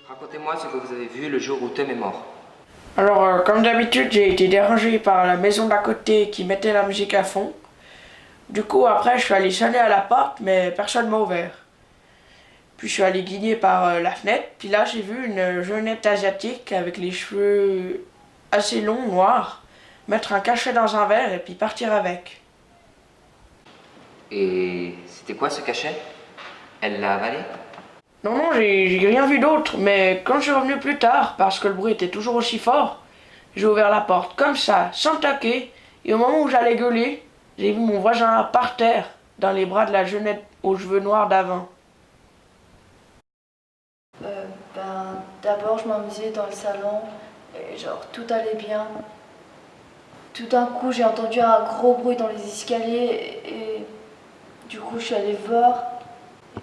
Racontez-moi ce que vous avez vu le jour où Tom est mort. Alors, comme d'habitude, j'ai été dérangé par la maison d'à côté qui mettait la musique à fond. Du coup, après, je suis allé sonner à la porte, mais personne m'a ouvert. Puis je suis allé guigner par la fenêtre, puis là, j'ai vu une jeunette asiatique avec les cheveux assez longs, noirs, mettre un cachet dans un verre et puis partir avec. Et c'était quoi ce cachet? Elle l'a avalé? Non, non, j'ai rien vu d'autre, mais quand je suis revenu plus tard, parce que le bruit était toujours aussi fort, j'ai ouvert la porte comme ça, sans toquer, et au moment où j'allais gueuler, j'ai vu mon voisin par terre, dans les bras de la jeunette aux cheveux noirs d'avant. D'abord, je m'amusais dans le salon, et genre, tout allait bien. Tout d'un coup, j'ai entendu un gros bruit dans les escaliers, et du coup, je suis allée voir.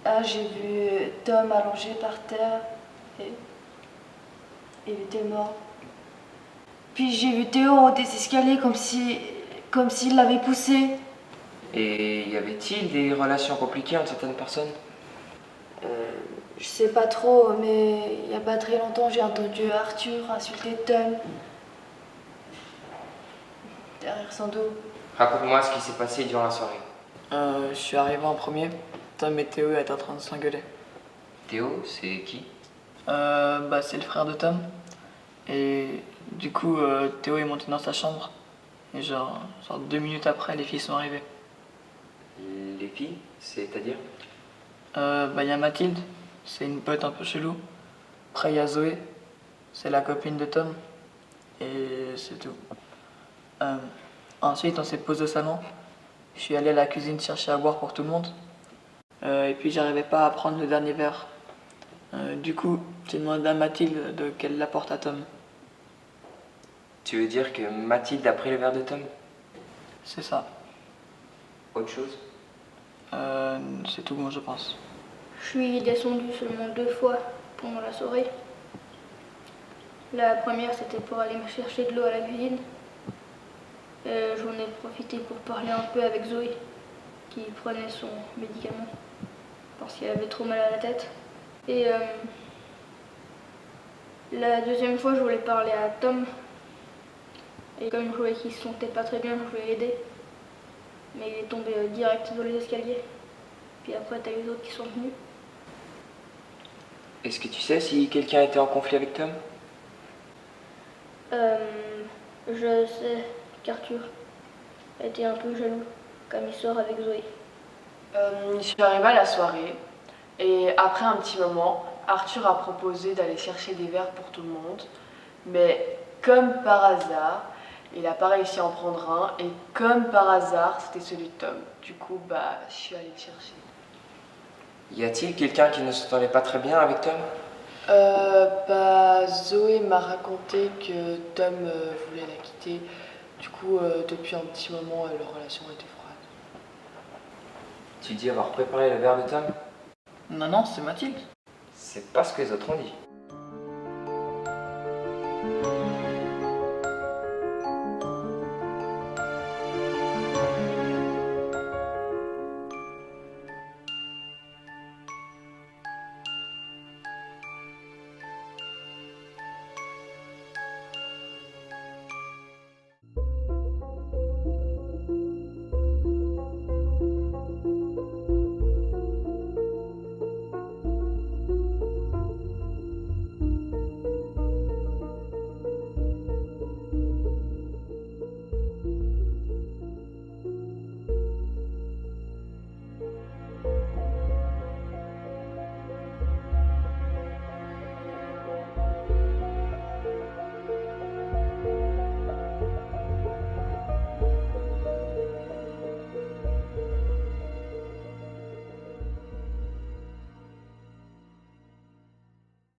Ah, j'ai vu Tom allongé par terre, et il était mort. Puis j'ai vu Théo en haut des escaliers comme s'il l'avait poussé. Et y avait-il des relations compliquées entre certaines personnes? Je sais pas trop, mais il y a pas très longtemps, j'ai entendu Arthur insulter Tom derrière son dos. Raconte-moi ce qui s'est passé durant la soirée. Je suis arrivé en premier. Tom et Théo étaient en train de s'engueuler. Théo, c'est qui? C'est le frère de Tom. Et du coup, Théo est monté dans sa chambre. Et genre 2 minutes après, les filles sont arrivées. Les filles, c'est-à-dire? Y a Mathilde, c'est une pote un peu chelou. Après, il y a Zoé, c'est la copine de Tom. Et c'est tout. Euh, Ensuite, on s'est posé au salon. Je suis allé à la cuisine chercher à boire pour tout le monde. Et puis, j'arrivais pas à prendre le dernier verre. Du coup, j'ai demandé à Mathilde qu'elle l'apporte à Tom. Tu veux dire que Mathilde a pris le verre de Tom? C'est ça. Autre chose? C'est tout bon, je pense. Je suis descendue seulement 2 fois pendant la soirée. La première, c'était pour aller me chercher de l'eau à la cuisine. J'en ai profité pour parler un peu avec Zoé, qui prenait son médicament parce qu'elle avait trop mal à la tête. Et la deuxième fois, je voulais parler à Tom. Et comme je voyais qu'il se sentait pas très bien, je voulais l'aider. Mais il est tombé direct dans les escaliers. Puis après, t'as les autres qui sont venus. Est-ce que tu sais si quelqu'un était en conflit avec Tom? Je sais qu'Arthur était un peu jaloux, comme il sort avec Zoé. Je suis arrivée à la soirée et après un petit moment, Arthur a proposé d'aller chercher des verres pour tout le monde. Mais comme par hasard, il n'a pas réussi à en prendre un et comme par hasard, c'était celui de Tom. Du coup, je suis allée le chercher. Y a-t-il quelqu'un qui ne s'entendait pas très bien avec Tom? Zoé m'a raconté que Tom voulait la quitter. Du coup, depuis un petit moment, leur relation était froide. Tu dis avoir préparé le verre de Tom? Non, non, c'est Mathilde. C'est pas ce que les autres ont dit.